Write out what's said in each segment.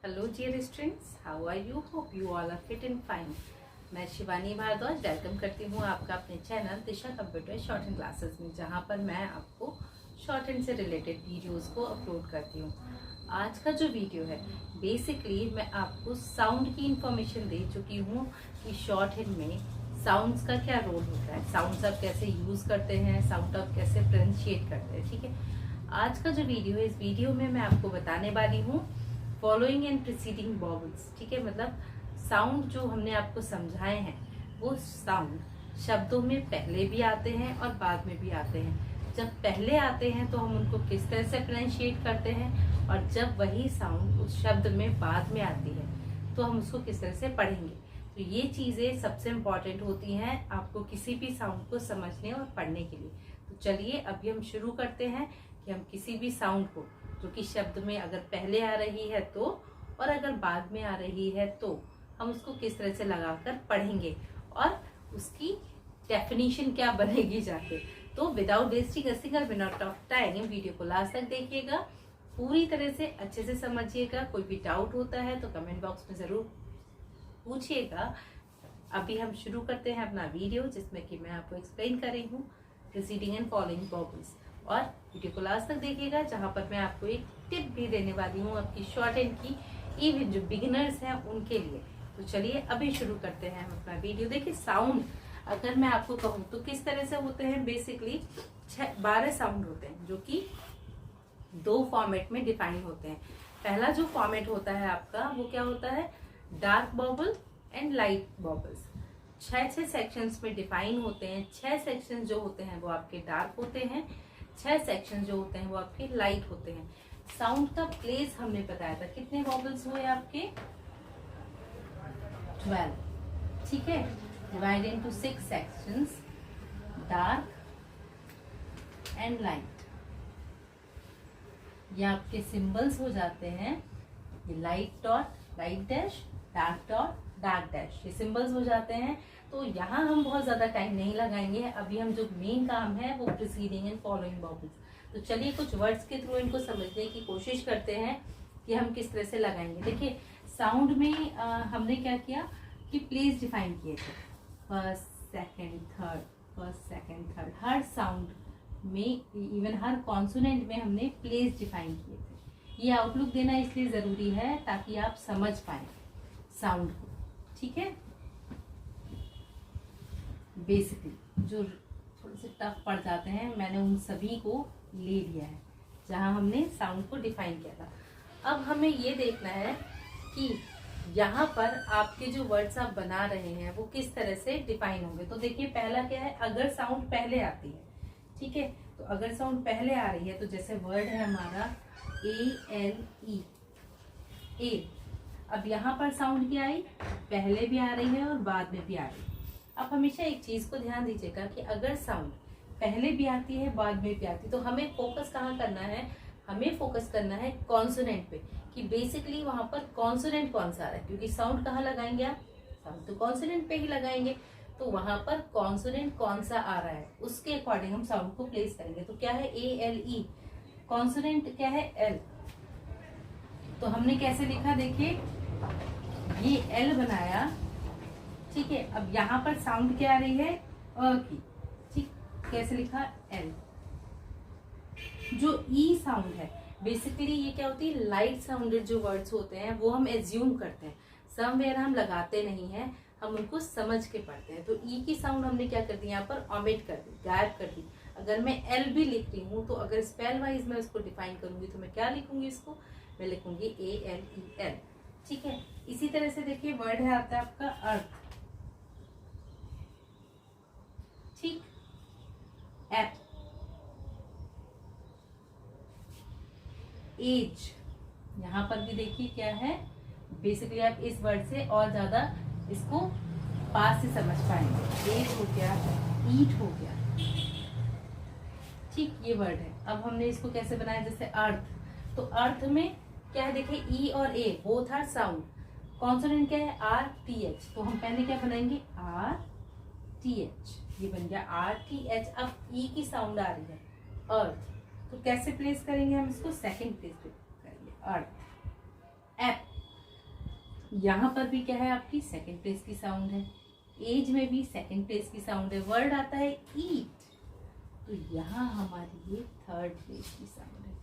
Hello dear students, how are you? Hope you all are fit and fine. मैं Shivani Bhardwaj welcome करती हूँ आपका अपने channel Disha computer short hand classes में, जहाँ पर मैं आपको शॉर्ट हैंड से रिलेटेड वीडियोस को अपलोड करती हूँ। आज का जो वीडियो है बेसिकली मैं आपको साउंड की इंफॉर्मेशन दे चुकी हूँ कि शॉर्ट हैंड में साउंड्स का क्या रोल होता है, साउंड्स आप कैसे यूज़ करते हैं, साउंड आप कैसे प्रोनाउंशिएट करते हैं। ठीक है, आज का जो वीडियो है, इस वीडियो में मैं आपको बताने वाली हूँ फॉलोइंग एंड प्रीसीडिंग वॉवल्स। ठीक है, मतलब साउंड जो हमने आपको समझाए हैं वो साउंड शब्दों में पहले भी आते हैं और बाद में भी आते हैं। जब पहले आते हैं तो हम उनको किस तरह से प्रोनाउंशिएट करते हैं, और जब वही साउंड उस शब्द में बाद में आती है तो हम उसको किस तरह से पढ़ेंगे। तो ये चीज़ें सबसे इम्पॉर्टेंट होती हैं आपको किसी भी साउंड को समझने और पढ़ने के लिए। तो चलिए अभी हम शुरू करते हैं कि हम किसी भी साउंड को जो कि शब्द में अगर पहले आ रही है तो, और अगर बाद में आ रही है तो हम उसको किस तरह से लगाकर पढ़ेंगे और उसकी डेफिनेशन क्या बनेगी जाके। तो without wasting a single minute of time video को लास्ट तक देखिएगा, पूरी तरह से अच्छे से समझिएगा। कोई भी डाउट होता है तो कमेंट बॉक्स में जरूर पूछिएगा। अभी हम शुरू करते हैं अपना वीडियो, जिसमें कि मैं आपको एक्सप्लेन कर रही हूँ प्रीसीडिंग एंड फॉलोइंग वॉवल्स। और वीडियो को लास्ट तक देखिएगा, जहाँ पर मैं आपको एक टिप भी देने वाली हूँ आपकी शॉर्ट हैंड की, इवन जो बिगिनर्स हैं उनके लिए। तो चलिए अभी शुरू करते हैं हम अपना वीडियो। देखिए, साउंड अगर मैं आपको कहूँ तो किस तरह से होते हैं, बेसिकली 12 साउंड होते हैं जो कि 2 फॉर्मेट में डिफाइन होते हैं। पहला जो फॉर्मेट होता है आपका वो क्या होता है, dark bobble and light bobbles. 6 sections में डिफाइन होते हैं। 6 सेक्शंस जो होते हैं वो आपके डार्क होते हैं, 6 सेक्शन जो होते हैं वो आपके लाइट होते हैं। साउंड का प्लेस हमने बताया था, कितने वॉबल्स हुए आपके 12। ठीक है, divide into 6 sections, dark and light. ये आपके सिंबल्स हो जाते हैं, ये light dot light dash, dark dot dark dash, ये सिंबल्स हो जाते हैं। तो यहाँ हम बहुत ज्यादा टाइम नहीं लगाएंगे, अभी हम जो मेन काम है वो प्रीसीडिंग एंड फॉलोइंग वॉवल्स। तो चलिए कुछ वर्ड्स के थ्रू इनको समझने की कोशिश करते हैं कि हम किस तरह से लगाएंगे। देखिए, साउंड में हमने क्या किया कि प्लेस डिफाइन किए थे, first second third, first second third. हर साउंड में, इवन हर कॉन्सोनेंट में हमने प्लेस डिफाइन किए थे। ये आउटलुक देना इसलिए जरूरी है ताकि आप समझ पाए साउंड को। ठीक है, बेसिकली जो थोड़े से टफ पड़ जाते हैं मैंने उन सभी को ले लिया है जहां हमने साउंड को डिफाइन किया था। अब हमें ये देखना है कि यहाँ पर आपके जो वर्ड्स आप बना रहे हैं वो किस तरह से डिफाइन होंगे। तो देखिए, पहला क्या है, अगर साउंड पहले आती है। ठीक है, तो अगर साउंड पहले आ रही है तो जैसे वर्ड है हमारा ALE, ए। अब यहाँ पर साउंड क्या आई, पहले भी आ रही है और बाद में भी आ रही है। अब हमेशा एक चीज को ध्यान दीजिएगा कि अगर साउंड पहले भी आती है बाद में भी आती है तो हमें फोकस कहाँ करना है, हमें फोकस करना है कॉन्सोनेंट पे, कि बेसिकली वहां पर कॉन्सोनेंट कौन सा आ रहा है, क्योंकि साउंड कहाँ लगाएंगे आप, साउंड तो कॉन्सोनेंट पे ही लगाएंगे। तो वहां पर कॉन्सोनेंट कौन सा आ रहा है उसके अकॉर्डिंग हम साउंड को प्लेस करेंगे। तो क्या है, ALE, कॉन्सोनेंट क्या है, L। तो हमने कैसे लिखा, देखिए ये L बनाया। ठीक है, अब यहाँ पर साउंड क्या आ रही है, अ की। ठीक, कैसे लिखा, L। जो E साउंड है, बेसिकली ये क्या होती है, लाइट साउंडेड जो वर्ड्स होते हैं वो हम एज्यूम करते हैं, समवेयर हम लगाते नहीं हैं, हम उनको समझ के पढ़ते हैं। तो E की साउंड हमने क्या कर दी, यहाँ पर ओमिट कर दी, गायब कर दी। अगर मैं L भी लिख रही हूँ तो अगर स्पेल वाइज मैं उसको डिफाइन करूंगी तो मैं क्या लिखूंगी, इसको मैं लिखूंगी ALEL। ठीक है, इसी तरह से देखिए वर्ड है आता है आपका अर्थ। ठीक, एप, एज। यहाँ पर भी देखिए क्या है, बेसिकली आप इस वर्ड से और ज्यादा इसको पास से समझ पाएंगे। एज हो गया, ईट हो गया। ठीक, ये वर्ड है। अब हमने इसको कैसे बनाया, जैसे अर्थ। तो अर्थ में क्या है, देखिए E और A both are sound, consonant क्या है, RTH। तो हम पहले क्या बनाएंगे, RTH, ये बन गया RTH। अब E की साउंड आ रही है, अर्थ। तो कैसे प्लेस करेंगे हम इसको, सेकंड प्लेस पे करेंगे, अर्थ। एप, यहाँ पर भी क्या है, आपकी सेकंड प्लेस की साउंड है, एज में भी सेकंड प्लेस की साउंड है, वर्ड आता है ईट, तो यहाँ हमारी ये थर्ड प्लेस की साउंड है।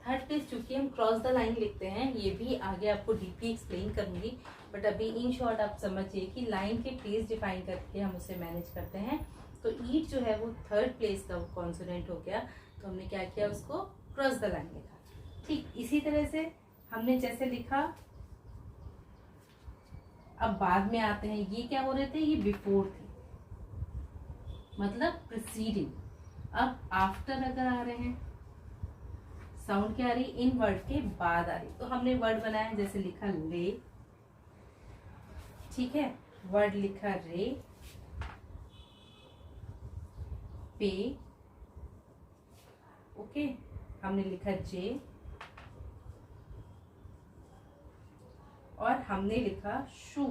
थर्ड प्लेस चूंकि हम क्रॉस द लाइन लिखते हैं, ये भी आगे आपको डीपली एक्सप्लेन करूंगी, बट अभी इन शॉर्ट आप समझिए कि लाइन के प्लेस डिफाइन करके हम उसे मैनेज करते हैं। तो ईट जो है वो थर्ड प्लेस का कॉन्सोनेंट हो गया, तो हमने क्या किया, उसको क्रॉस द लाइन लिखा। ठीक इसी तरह से हमने जैसे लिखा, अब बाद में आते हैं, ये क्या हो रहे थे, ये बिफोर थे, मतलब प्रीसीडिंग। अब आफ्टर अगर आ रहे हैं, साउंड क्या आ रही, इन वर्ड के बाद आ रही, तो हमने वर्ड बनाया, जैसे लिखा ले, ठीक है, वर्ड लिखा रे, पे, ओके, हमने लिखा जे, और हमने लिखा शू।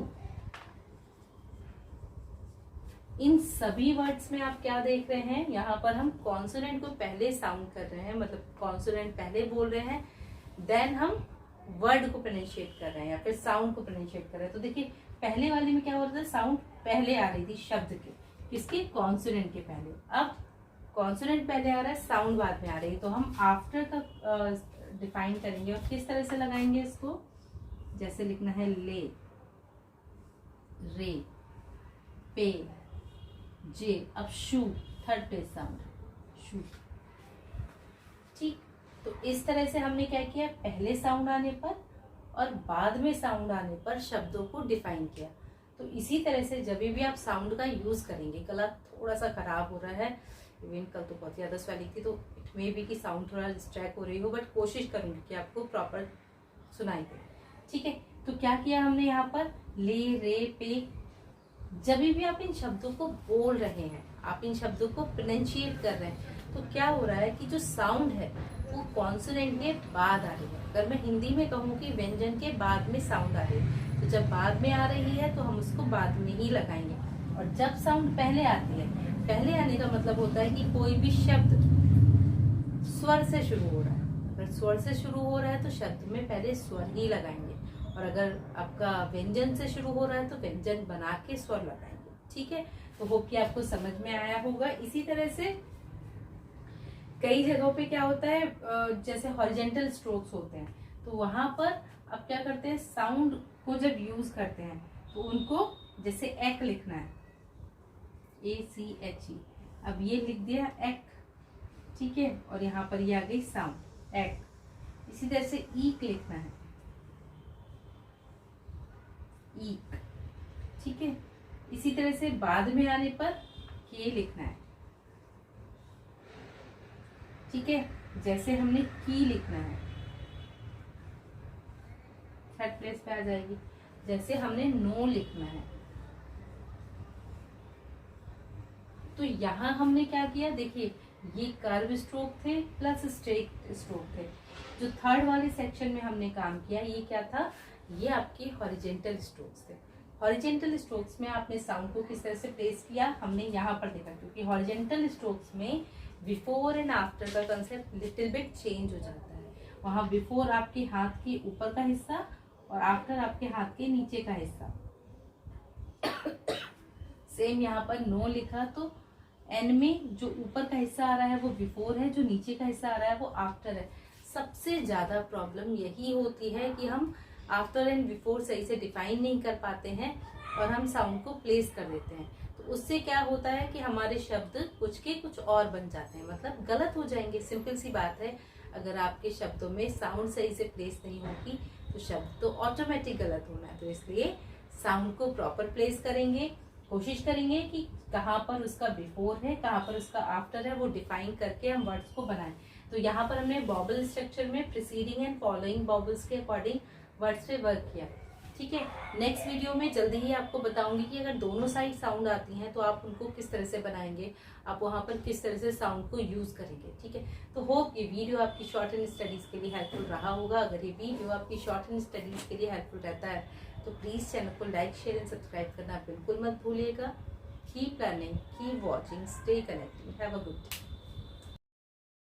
इन सभी वर्ड्स में आप क्या देख रहे हैं, यहाँ पर हम कॉन्सोनेंट को पहले साउंड कर रहे हैं, मतलब कॉन्सोनेंट पहले बोल रहे हैं, देन हम वर्ड को प्रोनाउंशिएट कर रहे हैं या फिर साउंड को प्रोनाउंशिएट कर रहे हैं। तो देखिए पहले वाले में क्या हो रहा था, साउंड पहले आ रही थी शब्द के, किसके, कॉन्सोनेंट के पहले। अब कॉन्सोनेंट पहले आ रहा है, साउंड बाद में आ रही है, तो हम आफ्टर का डिफाइन करेंगे और किस तरह से लगाएंगे इसको, जैसे लिखना है ले, रे, पे, जे, अब शू, थर्ड प्लेस साउंड, शू। ठीक, तो इस तरह से हमने क्या किया, पहले साउंड आने पर और बाद में साउंड आने पर शब्दों को डिफाइन किया। तो इसी तरह से जब भी आप साउंड का यूज करेंगे, गला थोड़ा सा खराब हो रहा है, इवन कल तो बहुत ज्यादा स्वेलिंग थी, तो इट मे बी कि साउंड थोड़ा डिस्ट्रैक्ट हो रही हो, बट कोशिश करूंगी कि आपको प्रॉपर सुनाई दे। ठीक है, तो क्या किया हमने यहाँ पर, ले, रे, पे, जब भी आप इन शब्दों को बोल रहे हैं, आप इन शब्दों को प्रोनाउंशिएट कर रहे हैं, तो क्या हो रहा है कि जो साउंड है वो कॉन्सोनेंट के बाद आ रही है। अगर मैं हिंदी में कहूँ कि व्यंजन के बाद में साउंड आ रही है, तो जब बाद में आ रही है तो हम उसको बाद में ही लगाएंगे, और जब साउंड पहले आती है, पहले आने का मतलब होता है कि कोई भी शब्द स्वर से शुरू हो रहा है, अगर स्वर से शुरू हो रहा है तो शब्द में पहले स्वर ही लगाएंगे, और अगर आपका व्यंजन से शुरू हो रहा है तो व्यंजन बना के स्वर लगाएंगे। ठीक है, तो होप कि आपको समझ में आया होगा। इसी तरह से कई जगहों पे क्या होता है, जैसे हॉरिजेंटल स्ट्रोक्स होते हैं, तो वहां पर अब क्या करते हैं, साउंड को जब यूज करते हैं तो उनको, जैसे एक लिखना है, ACHE, अब ये लिख दिया एक, ठीक है, और यहाँ पर ये आ गई साउंड एक। इसी तरह से ईक लिखना है, ईक, ठीक है। इसी तरह से बाद में आने पर के लिखना है, ठीक है, जैसे हमने की लिखना है, थर्ड प्लेस पे आ जाएगी। जैसे हमने नो लिखना है, तो यहां हमने क्या किया, देखिए ये कर्व स्ट्रोक थे प्लस स्ट्रेट स्ट्रोक थे। जो थर्ड वाले सेक्शन में हमने काम किया, ये क्या था, ये आपके हॉरिजेंटल स्ट्रोक्स थे। हॉरिजेंटल स्ट्रोक्स में आपने साउंड को किस तरह से प्लेस किया, हमने यहाँ पर देखा, क्योंकि हॉरिजेंटल स्ट्रोक्स में बिफोर एंड आफ्टर का कंसेप्ट लिटिल बिट चेंज हो जाता है। वहां बिफोर आपके हाथ के ऊपर का हिस्सा और आफ्टर आपके हाथ के नीचे का हिस्सा। सेम यहाँ पर नो लिखा, तो एन में जो ऊपर का हिस्सा आ रहा है वो बिफोर है, जो नीचे का हिस्सा आ रहा है वो आफ्टर है। सबसे ज्यादा प्रॉब्लम यही होती है कि हम आफ्टर एंड बिफोर सही से डिफाइन नहीं कर पाते हैं और हम साउंड को प्लेस कर देते हैं, तो उससे क्या होता है कि हमारे शब्द कुछ के कुछ और बन जाते हैं, मतलब गलत हो जाएंगे। सिंपल सी बात है, अगर आपके शब्दों में साउंड सही से प्लेस नहीं होगी तो शब्द तो ऑटोमेटिक गलत होना है। तो इसलिए साउंड को प्रॉपर प्लेस करेंगे, कोशिश करेंगे कि कहाँ पर उसका बिफोर है, कहाँ पर उसका आफ्टर है, वो डिफाइन करके हम वर्ड्स को बनाएं। तो यहाँ पर हमने बॉबल स्ट्रक्चर में प्रीसीडिंग एंड फॉलोइंग बॉबल्स के अकॉर्डिंग वर्ड्स पे वर्क किया। ठीक है, नेक्स्ट वीडियो में जल्दी ही आपको बताऊंगी कि अगर दोनों साइड साउंड आती हैं तो आप उनको किस तरह से बनाएंगे, आप वहां पर किस तरह से साउंड को यूज करेंगे। ठीक है, तो होप ये वीडियो आपकी शॉर्ट एंड स्टडीज के लिए हेल्पफुल रहा होगा। अगर ये वीडियो आपकी शॉर्ट एंड स्टडीज के लिए हेल्पफुल रहता है तो प्लीज चैनल को लाइक, शेयर एंड सब्सक्राइब करना बिल्कुल मत भूलिएगा। Keep learning, keep watching, stay connected, have a good day.